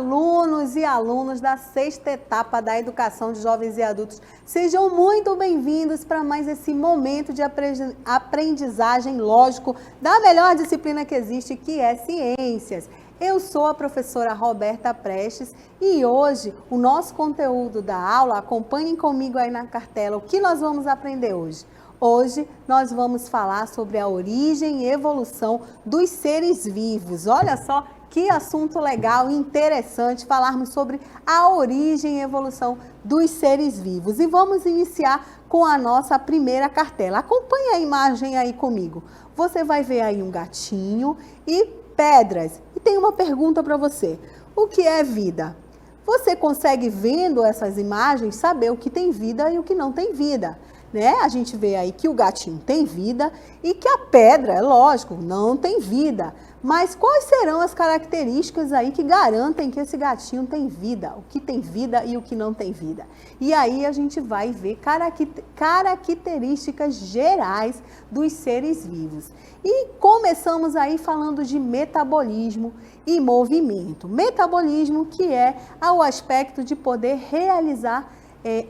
alunos e alunas da sexta etapa da Educação de Jovens e Adultos. Sejam muito bem-vindos para mais esse momento de aprendizagem lógico da melhor disciplina que existe, que é Ciências. Eu sou a professora Roberta Prestes e hoje o nosso conteúdo da aula, acompanhem comigo aí na cartela, o que nós vamos aprender hoje? Hoje nós vamos falar sobre a origem e evolução dos seres vivos. Olha só que assunto legal e interessante falarmos sobre a origem e evolução dos seres vivos. E vamos iniciar com a nossa primeira cartela. Acompanhe a imagem aí comigo. Você vai ver aí um gatinho e pedras. E tem uma pergunta para você. O que é vida? Você consegue, vendo essas imagens, saber o que tem vida e o que não tem vida, né? A gente vê aí que o gatinho tem vida e que a pedra, é lógico, não tem vida. Mas quais serão as características aí que garantem que esse gatinho tem vida? O que tem vida e o que não tem vida? E aí a gente vai ver características gerais dos seres vivos. E começamos aí falando de metabolismo e movimento. Metabolismo, que é o aspecto de poder realizar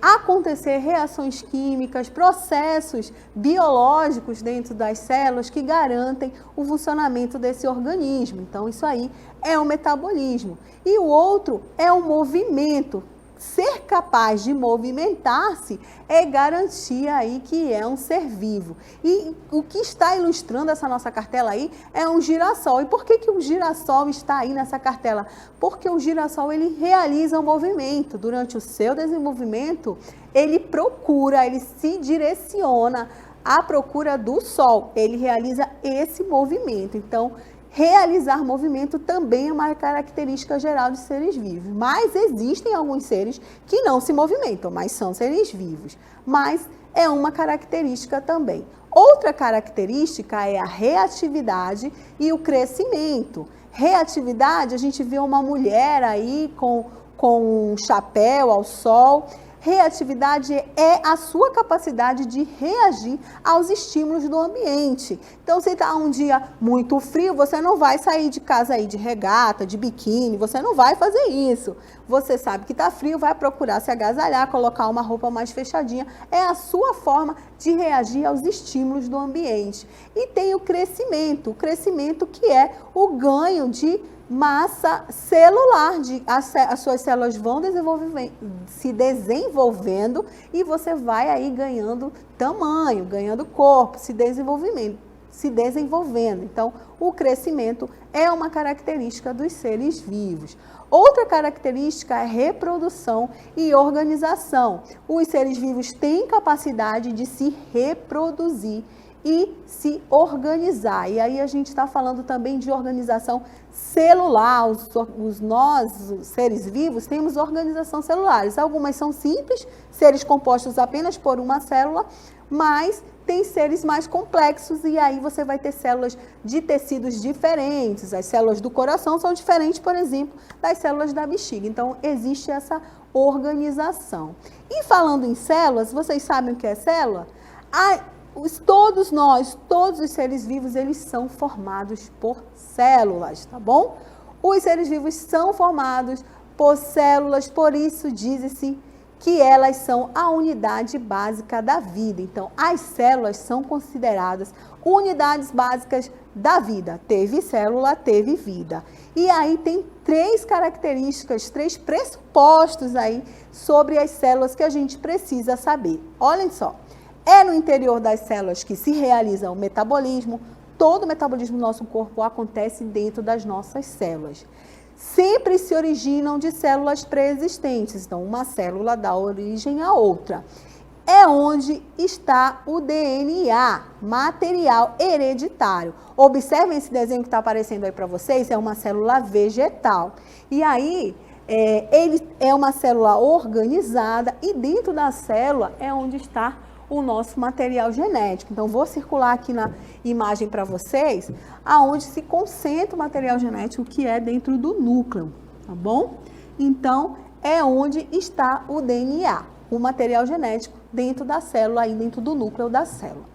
acontecer reações químicas, processos biológicos dentro das células que garantem o funcionamento desse organismo. Então, isso aí é o metabolismo. E o outro é o movimento. Ser capaz de movimentar-se é garantia aí que é um ser vivo. E o que está ilustrando essa nossa cartela aí é um girassol. E por que o girassol está aí nessa cartela? Porque o girassol, ele realiza um movimento. Durante o seu desenvolvimento, ele se direciona à procura do sol. Ele realiza esse movimento. Então, realizar movimento também é uma característica geral de seres vivos. Mas existem alguns seres que não se movimentam, mas são seres vivos. Mas é uma característica também. Outra característica é a reatividade e o crescimento. Reatividade, a gente vê uma mulher aí com um chapéu ao sol. Reatividade é a sua capacidade de reagir aos estímulos do ambiente. Então, se está um dia muito frio, você não vai sair de casa aí de regata, de biquíni, você não vai fazer isso. Você sabe que está frio, vai procurar se agasalhar, colocar uma roupa mais fechadinha. É a sua forma de reagir aos estímulos do ambiente. E tem o crescimento que é o ganho de massa celular, as suas células vão se desenvolvendo e você vai aí ganhando tamanho, ganhando corpo, se desenvolvendo. Então, o crescimento é uma característica dos seres vivos. Outra característica é reprodução e organização. Os seres vivos têm capacidade de se reproduzir e se organizar. E aí a gente está falando também de organização celular. Nós, os seres vivos, temos organização celulares. Algumas são simples, seres compostos apenas por uma célula, mas tem seres mais complexos e aí você vai ter células de tecidos diferentes. As células do coração são diferentes, por exemplo, das células da bexiga. Então, existe essa organização. E falando em células, vocês sabem o que é célula? Todos os seres vivos, eles são formados por células, tá bom? Os seres vivos são formados por células, por isso diz-se que elas são a unidade básica da vida. Então, as células são consideradas unidades básicas da vida. Teve célula, teve vida. E aí tem três características, três pressupostos aí sobre as células que a gente precisa saber. Olhem só. É no interior das células que se realiza o metabolismo. Todo o metabolismo do nosso corpo acontece dentro das nossas células. Sempre se originam de células pré-existentes. Então, uma célula dá origem a outra. É onde está o DNA, material hereditário. Observem esse desenho que está aparecendo aí para vocês, é uma célula vegetal. E aí, ele é uma célula organizada e dentro da célula é onde está o nosso material genético. Então, vou circular aqui na imagem para vocês, aonde se concentra o material genético que é dentro do núcleo, tá bom? Então, é onde está o DNA, o material genético dentro da célula, aí dentro do núcleo da célula.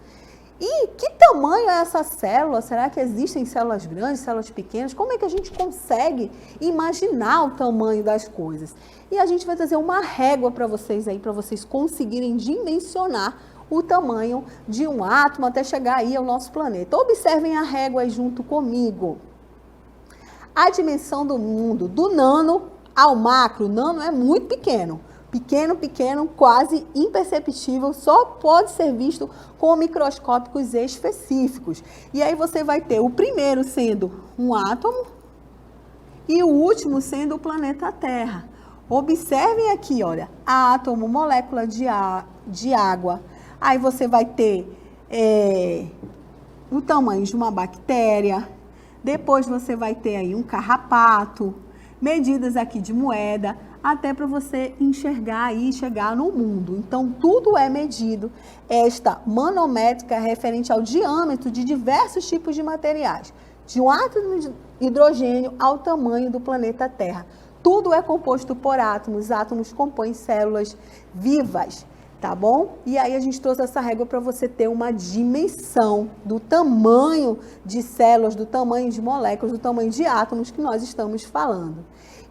E que tamanho é essa célula? Será que existem células grandes, células pequenas? Como é que a gente consegue imaginar o tamanho das coisas? E a gente vai trazer uma régua para vocês aí, para vocês conseguirem dimensionar o tamanho de um átomo até chegar aí ao nosso planeta. Observem a régua aí junto comigo. A dimensão do mundo, do nano ao macro. Nano é muito pequeno. Pequeno, quase imperceptível, só pode ser visto com microscópicos específicos. E aí você vai ter o primeiro sendo um átomo e o último sendo o planeta Terra. Observem aqui, olha, átomo, molécula de água. Aí você vai ter o tamanho de uma bactéria. Depois você vai ter aí um carrapato, medidas aqui de moeda, até para você enxergar e chegar no mundo. Então, tudo é medido. Esta manométrica é referente ao diâmetro de diversos tipos de materiais, de um átomo de hidrogênio ao tamanho do planeta Terra. Tudo é composto por átomos, átomos compõem células vivas, tá bom? E aí a gente trouxe essa régua para você ter uma dimensão do tamanho de células, do tamanho de moléculas, do tamanho de átomos que nós estamos falando.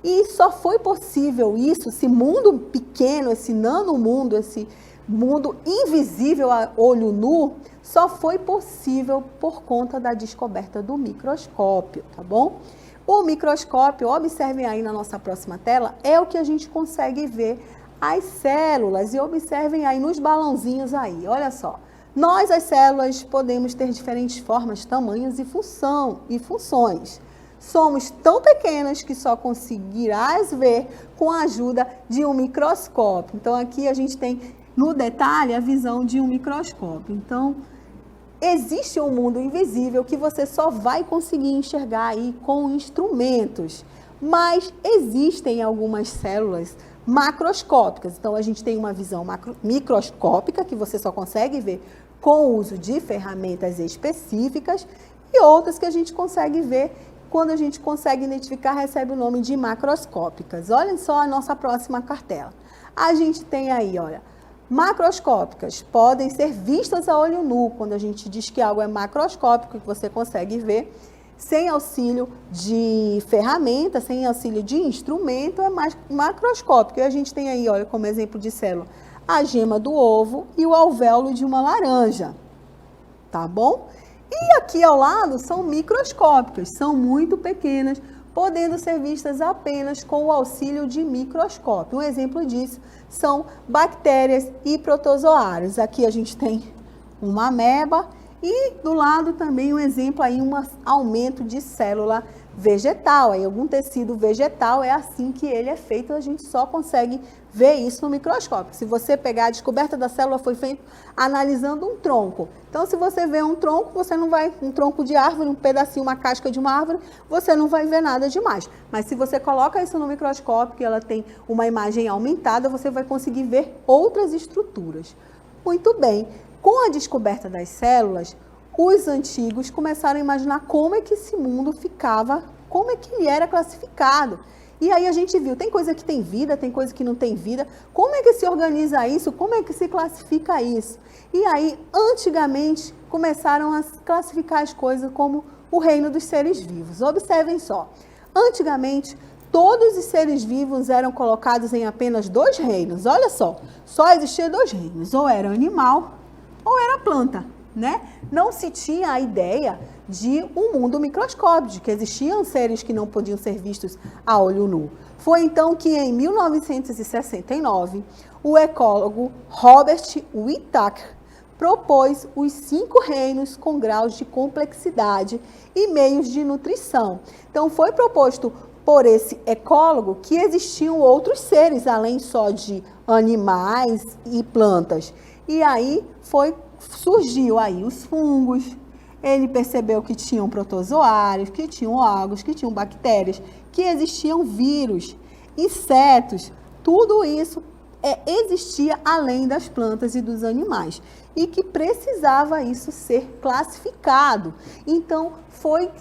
E só foi possível isso, esse mundo pequeno, esse nanomundo, esse mundo invisível a olho nu, só foi possível por conta da descoberta do microscópio, tá bom? O microscópio, observem aí na nossa próxima tela, é o que a gente consegue ver as células. E observem aí nos balãozinhos aí, olha só. Nós, as células, podemos ter diferentes formas, tamanhos e funções. Somos tão pequenas que só conseguirás ver com a ajuda de um microscópio. Então, aqui a gente tem, no detalhe, a visão de um microscópio. Então, existe um mundo invisível que você só vai conseguir enxergar aí com instrumentos. Mas existem algumas células macroscópicas. Então, a gente tem uma visão microscópica, que você só consegue ver com o uso de ferramentas específicas, e outras que a gente consegue ver quando a gente consegue identificar, recebe o nome de macroscópicas. Olhem só a nossa próxima cartela. A gente tem aí, olha, macroscópicas podem ser vistas a olho nu, quando a gente diz que algo é macroscópico, que você consegue ver, sem auxílio de ferramenta, sem auxílio de instrumento, é mais macroscópico. E a gente tem aí, olha, como exemplo de célula, a gema do ovo e o alvéolo de uma laranja, tá bom? E aqui ao lado são microscópicas, são muito pequenas, podendo ser vistas apenas com o auxílio de microscópio. Um exemplo disso são bactérias e protozoários. Aqui a gente tem uma ameba e do lado também um exemplo aí, um aumento de célula vegetal. Aí algum tecido vegetal, é assim que ele é feito, a gente só consegue ver isso no microscópio. Se você pegar a descoberta da célula, foi feita analisando um tronco. Então, se você vê um tronco, você não vai, um tronco de árvore, um pedacinho, uma casca de uma árvore, você não vai ver nada demais. Mas se você coloca isso no microscópio, que ela tem uma imagem aumentada, você vai conseguir ver outras estruturas. Muito bem. Com a descoberta das células, os antigos começaram a imaginar como é que esse mundo ficava, como é que ele era classificado. E aí a gente viu, tem coisa que tem vida, tem coisa que não tem vida. Como é que se organiza isso? Como é que se classifica isso? E aí, antigamente, começaram a classificar as coisas como o reino dos seres vivos. Observem só. Antigamente, todos os seres vivos eram colocados em apenas dois reinos. Olha só existia dois reinos. Ou era animal, ou era planta, né? Não se tinha a ideia de um mundo microscópico, de que existiam seres que não podiam ser vistos a olho nu. Foi então que em 1969, o ecólogo Robert Whittaker propôs os 5 reinos com graus de complexidade e meios de nutrição. Então foi proposto por esse ecólogo que existiam outros seres, além só de animais e plantas. E aí surgiu aí os fungos. Ele percebeu que tinham protozoários, que tinham algas, que tinham bactérias, que existiam vírus, insetos, tudo isso existia além das plantas e dos animais e que precisava isso ser classificado. Então, foi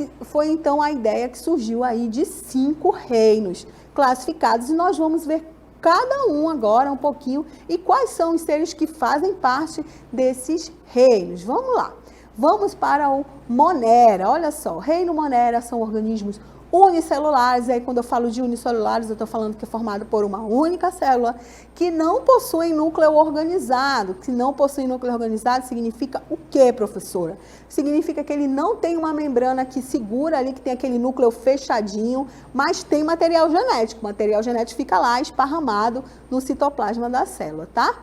então a ideia que surgiu aí de 5 reinos classificados e nós vamos ver cada um agora um pouquinho e quais são os seres que fazem parte desses reinos. Vamos lá. Vamos para o Monera. Olha só, reino Monera são organismos unicelulares, e aí quando eu falo de unicelulares, eu estou falando que é formado por uma única célula, que não possuem núcleo organizado. Que não possui núcleo organizado significa o quê, professora? Significa que ele não tem uma membrana que segura ali, que tem aquele núcleo fechadinho, mas tem material genético. O material genético fica lá esparramado no citoplasma da célula, tá?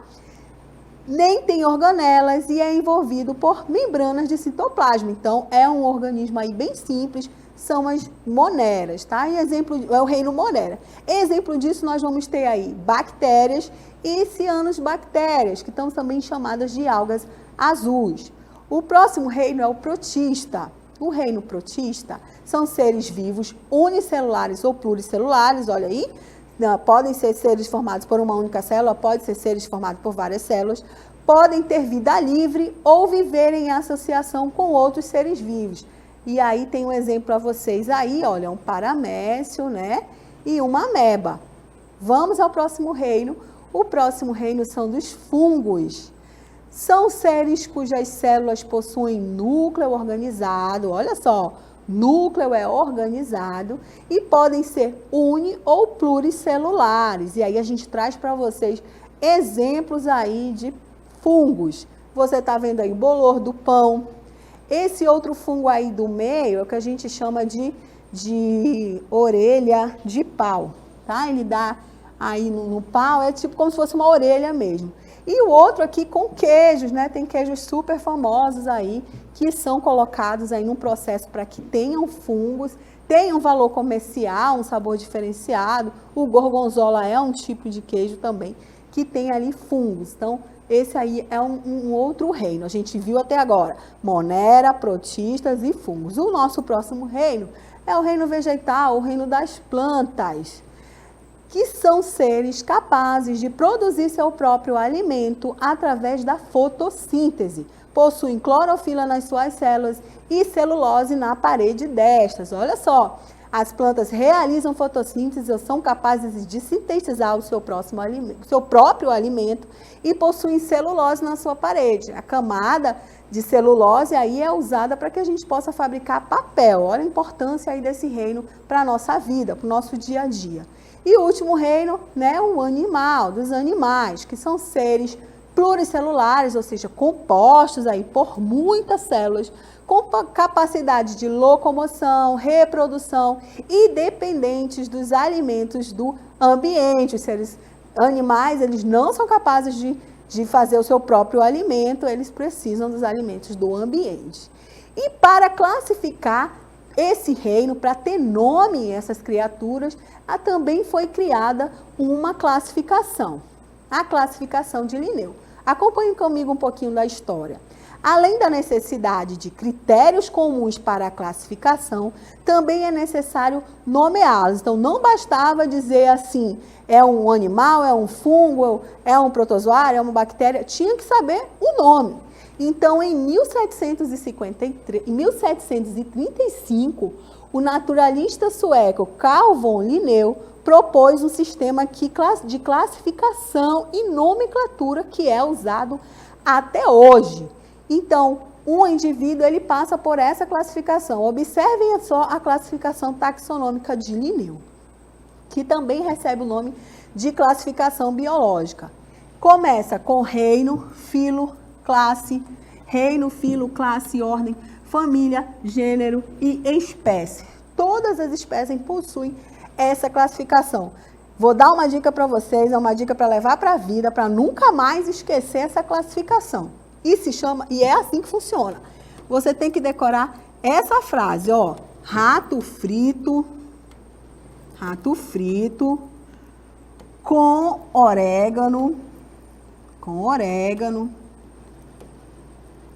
Nem tem organelas e é envolvido por membranas de citoplasma. Então, é um organismo aí bem simples, são as moneras, tá? E exemplo, é o reino monera. Exemplo disso, nós vamos ter aí bactérias e cianobactérias, que estão também chamadas de algas azuis. O próximo reino é o protista. O reino protista são seres vivos unicelulares ou pluricelulares, olha aí. Podem ser seres formados por uma única célula, podem ser seres formados por várias células, podem ter vida livre ou viver em associação com outros seres vivos. E aí tem um exemplo para vocês aí, olha, um paramécio, né? E uma ameba. Vamos ao próximo reino. O próximo reino são dos fungos. São seres cujas células possuem núcleo organizado, olha só, núcleo é organizado e podem ser uni- ou pluricelulares. E aí a gente traz para vocês exemplos aí de fungos. Você está vendo aí o bolor do pão. Esse outro fungo aí do meio é o que a gente chama de orelha de pau, tá? Ele dá aí no pau, é tipo como se fosse uma orelha mesmo. E o outro aqui com queijos, né? Tem queijos super famosos aí, que são colocados aí num processo para que tenham fungos, tenham valor comercial, um sabor diferenciado. O gorgonzola é um tipo de queijo também, que tem ali fungos. Então, esse aí é um outro reino. A gente viu até agora monera, protistas e fungos. O nosso próximo reino é o reino vegetal, o reino das plantas, que são seres capazes de produzir seu próprio alimento através da fotossíntese. Possuem clorofila nas suas células e celulose na parede destas. Olha só, as plantas realizam fotossíntese ou são capazes de sintetizar o seu próprio alimento e possuem celulose na sua parede. A camada de celulose aí é usada para que a gente possa fabricar papel. Olha a importância aí desse reino para a nossa vida, para o nosso dia a dia. E o último reino, né, o animal, dos animais, que são seres pluricelulares, ou seja, compostos aí por muitas células, com capacidade de locomoção, reprodução e dependentes dos alimentos do ambiente. Os seres animais, eles não são capazes de fazer o seu próprio alimento, eles precisam dos alimentos do ambiente. E para classificar esse reino, para ter nome essas criaturas, também foi criada uma classificação, a classificação de Linneu. Acompanhe comigo um pouquinho da história. Além da necessidade de critérios comuns para a classificação, também é necessário nomeá-los. Então, não bastava dizer assim, é um animal, é um fungo, é um protozoário, é uma bactéria, tinha que saber o nome. Então, em 1735, o naturalista sueco Carl von Linneu propôs um sistema de classificação e nomenclatura que é usado até hoje. Então, um indivíduo ele passa por essa classificação. Observem só a classificação taxonômica de Linneu, que também recebe o nome de classificação biológica. Começa com reino, filo, classe, ordem, família, gênero e espécie. Todas as espécies possuem essa classificação. Vou dar uma dica para vocês, é uma dica para levar para a vida, para nunca mais esquecer essa classificação. E é assim que funciona. Você tem que decorar essa frase, ó. Rato frito com orégano,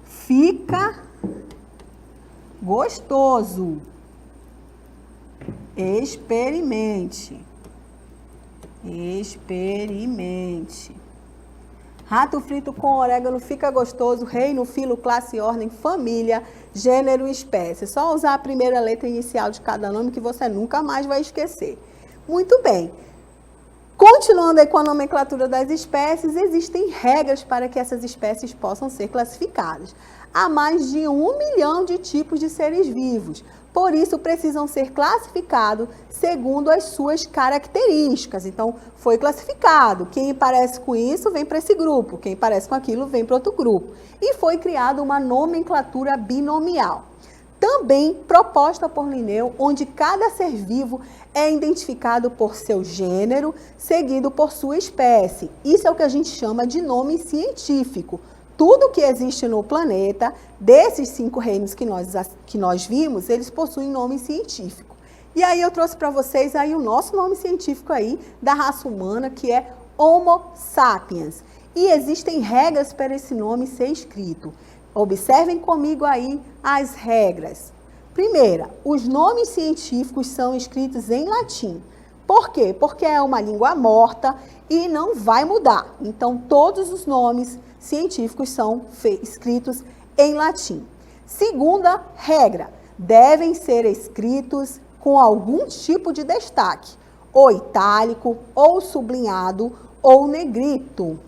fica gostoso. Experimente. Rato frito com orégano fica gostoso. Reino, filo, classe, ordem, família, gênero e espécie. Só usar a primeira letra inicial de cada nome que você nunca mais vai esquecer. Muito bem. Continuando aí com a nomenclatura das espécies, existem regras para que essas espécies possam ser classificadas. há mais de 1 milhão de tipos de seres vivos. Por isso, precisam ser classificados segundo as suas características. Então, foi classificado. Quem parece com isso vem para esse grupo. Quem parece com aquilo vem para outro grupo. E foi criada uma nomenclatura binomial, também proposta por Linneu, onde cada ser vivo é identificado por seu gênero, seguido por sua espécie. Isso é o que a gente chama de nome científico. Tudo que existe no planeta, desses 5 reinos que nós vimos, eles possuem nome científico. E aí eu trouxe para vocês aí o nosso nome científico aí da raça humana, que é Homo sapiens. E existem regras para esse nome ser escrito. Observem comigo aí as regras. Primeira, os nomes científicos são escritos em latim. Por quê? Porque é uma língua morta e não vai mudar. Então, todos os nomes científicos são escritos em latim. Segunda regra, devem ser escritos com algum tipo de destaque, ou itálico, ou sublinhado, ou negrito.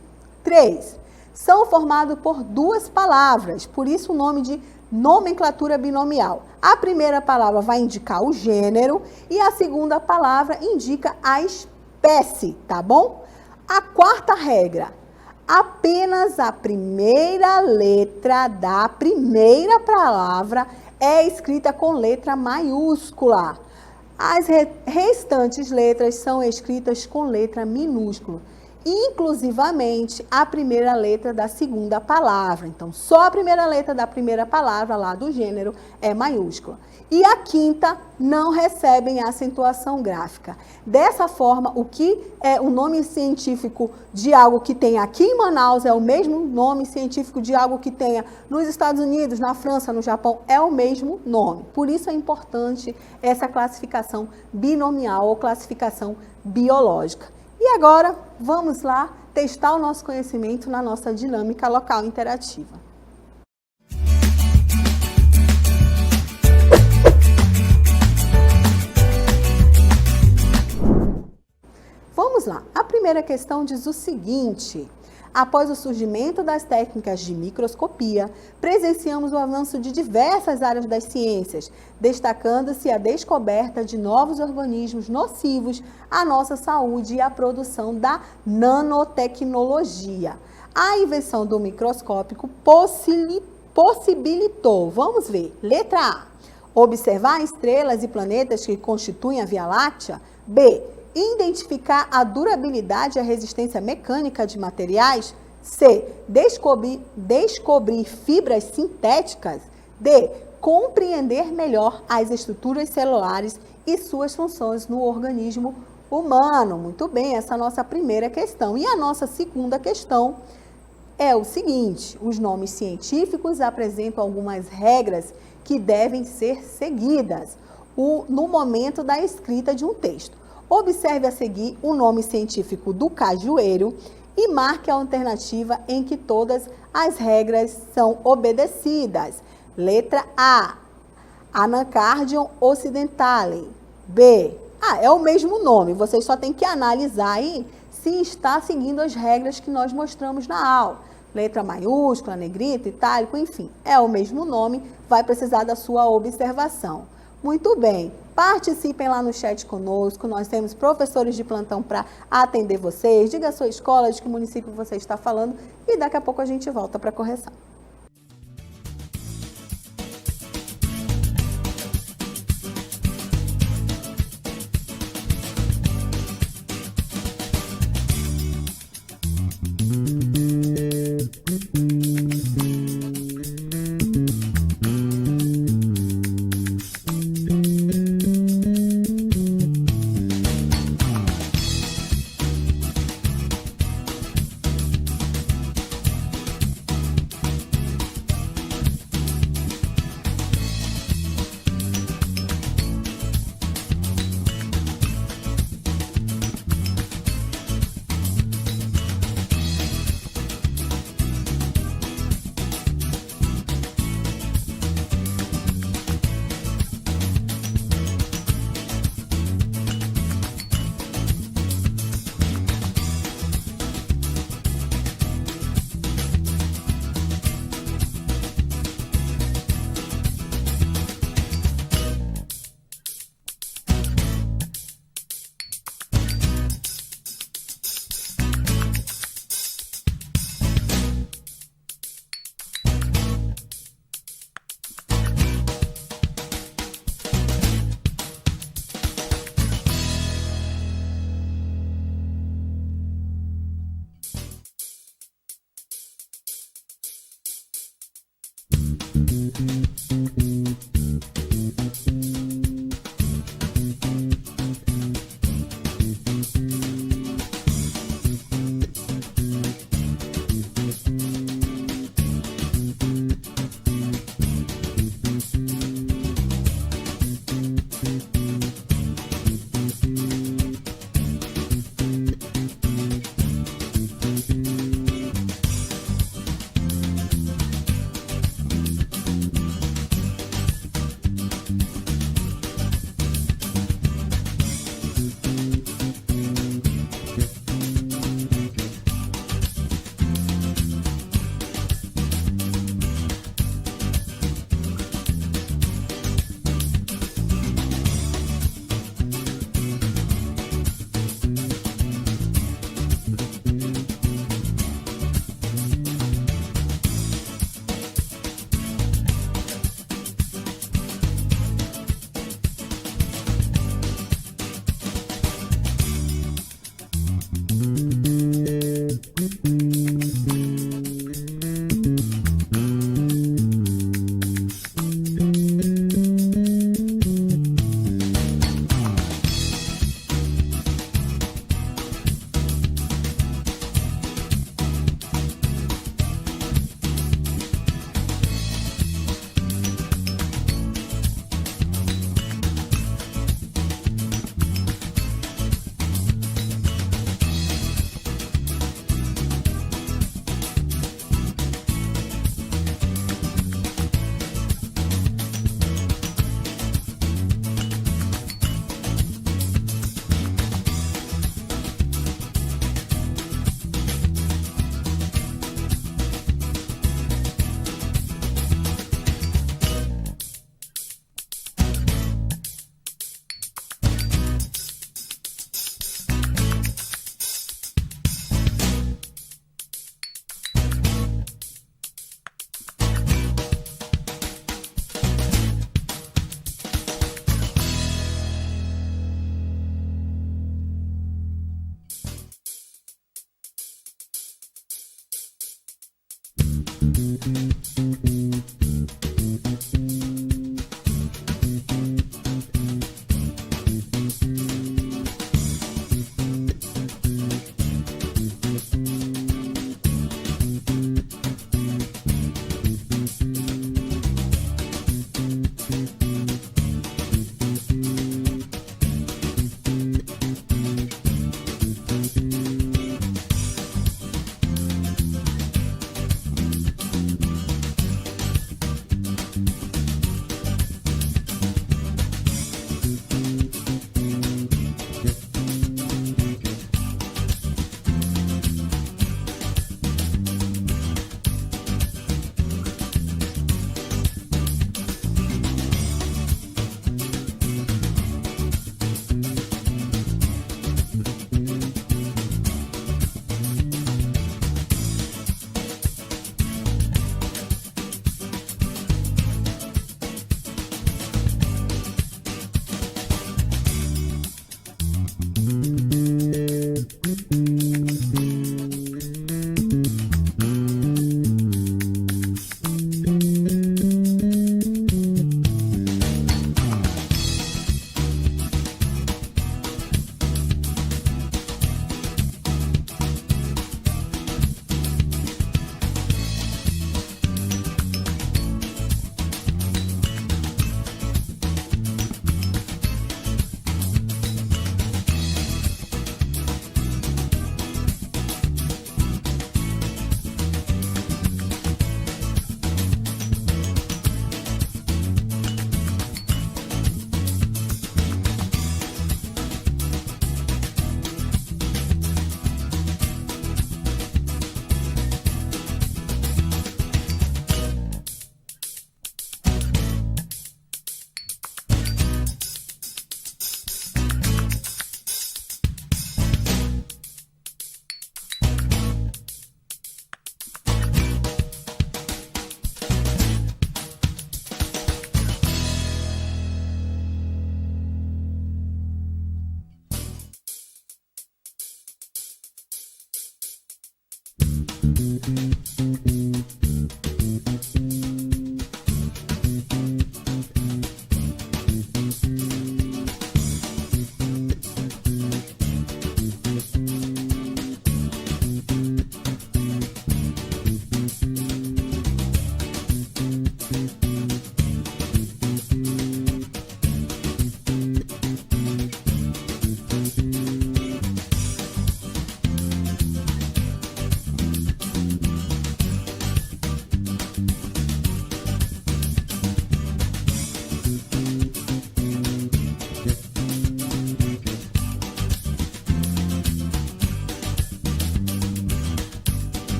3. São formados por 2 palavras, por isso o nome de nomenclatura binomial. A primeira palavra vai indicar o gênero e a segunda palavra indica a espécie, tá bom? A quarta regra, apenas a primeira letra da primeira palavra é escrita com letra maiúscula. As restantes letras são escritas com letra minúscula, inclusivamente a primeira letra da segunda palavra. Então, só a primeira letra da primeira palavra lá do gênero é maiúscula. E a quinta não recebem acentuação gráfica. Dessa forma, o que é o nome científico de algo que tem aqui em Manaus é o mesmo nome científico de algo que tenha nos Estados Unidos, na França, no Japão, é o mesmo nome. Por isso é importante essa classificação binomial ou classificação biológica. E agora, vamos lá testar o nosso conhecimento na nossa dinâmica local interativa. Vamos lá. A primeira questão diz o seguinte: após o surgimento das técnicas de microscopia, presenciamos o avanço de diversas áreas das ciências, destacando-se a descoberta de novos organismos nocivos à nossa saúde e a produção da nanotecnologia. A invenção do microscópio possibilitou, vamos ver, letra A, observar estrelas e planetas que constituem a Via Láctea. B, identificar a durabilidade e a resistência mecânica de materiais. C, descobrir fibras sintéticas. D, compreender melhor as estruturas celulares e suas funções no organismo humano. Muito bem, essa é a nossa primeira questão. E a nossa segunda questão é o seguinte: os nomes científicos apresentam algumas regras que devem ser seguidas no momento da escrita de um texto. Observe a seguir o nome científico do cajueiro e marque a alternativa em que todas as regras são obedecidas. Letra A, Anacardium occidentale. B, é o mesmo nome, vocês só tem que analisar aí se está seguindo as regras que nós mostramos na aula. Letra maiúscula, negrito, itálico, enfim, é o mesmo nome, vai precisar da sua observação. Muito bem, participem lá no chat conosco, nós temos professores de plantão para atender vocês, diga a sua escola, de que município você está falando e daqui a pouco a gente volta para a correção.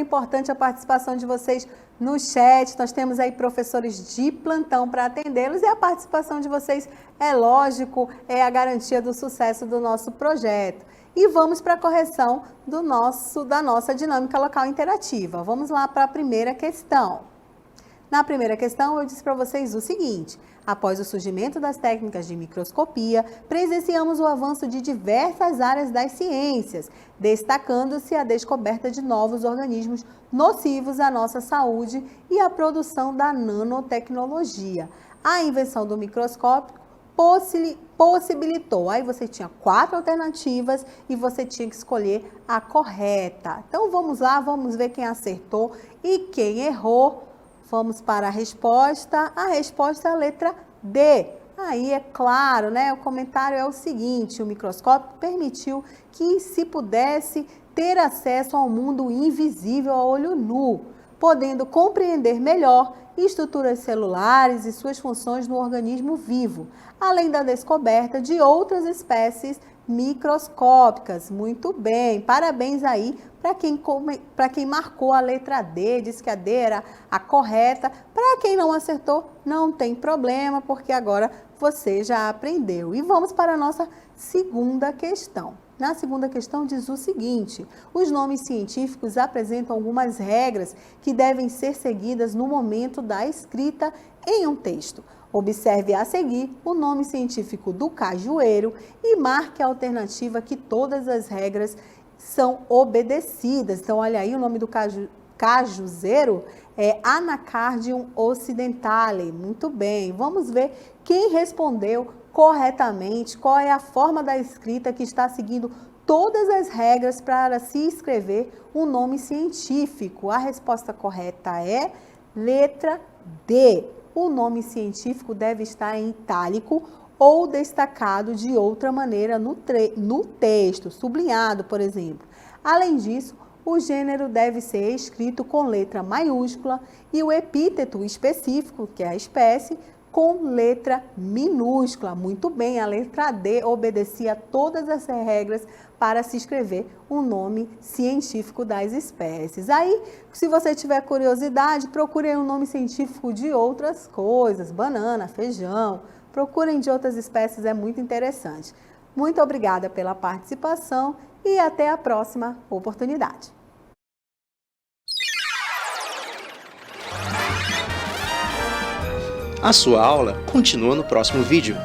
importante a participação de vocês no chat. Nós temos aí professores de plantão para atendê-los e a participação de vocês, é lógico, é a garantia do sucesso do nosso projeto. E vamos para a correção da nossa dinâmica local interativa. Vamos lá para a primeira questão. Na primeira questão, eu disse para vocês o seguinte: após o surgimento das técnicas de microscopia, presenciamos o avanço de diversas áreas das ciências, destacando-se a descoberta de novos organismos nocivos à nossa saúde e a produção da nanotecnologia. A invenção do microscópio possibilitou. Aí você tinha 4 alternativas e você tinha que escolher a correta. Então vamos lá, vamos ver quem acertou e quem errou. Vamos para a resposta. A resposta é a letra D. Aí é claro, né? O comentário é o seguinte: o microscópio permitiu que se pudesse ter acesso ao mundo invisível a olho nu, podendo compreender melhor estruturas celulares e suas funções no organismo vivo, além da descoberta de outras espécies microscópicas. Muito bem, parabéns aí para quem marcou a letra D, disse que a D era a correta. Para quem não acertou, não tem problema, porque agora você já aprendeu. E vamos para a nossa segunda questão. Na segunda questão diz o seguinte: os nomes científicos apresentam algumas regras que devem ser seguidas no momento da escrita em um texto. Observe a seguir o nome científico do cajueiro e marque a alternativa que todas as regras são obedecidas. Então, olha aí, o nome do cajuzeiro é Anacardium occidentale. Muito bem, vamos ver quem respondeu corretamente, qual é a forma da escrita que está seguindo todas as regras para se escrever um nome científico. A resposta correta é letra D. O nome científico deve estar em itálico ou destacado de outra maneira no texto, sublinhado, por exemplo. Além disso, o gênero deve ser escrito com letra maiúscula e o epíteto específico, que é a espécie, com letra minúscula. Muito bem, a letra D obedecia a todas as regras para se escrever um nome científico das espécies. Aí, se você tiver curiosidade, procure um nome científico de outras coisas, banana, feijão. Procurem de outras espécies, é muito interessante. Muito obrigada pela participação e até a próxima oportunidade. A sua aula continua no próximo vídeo.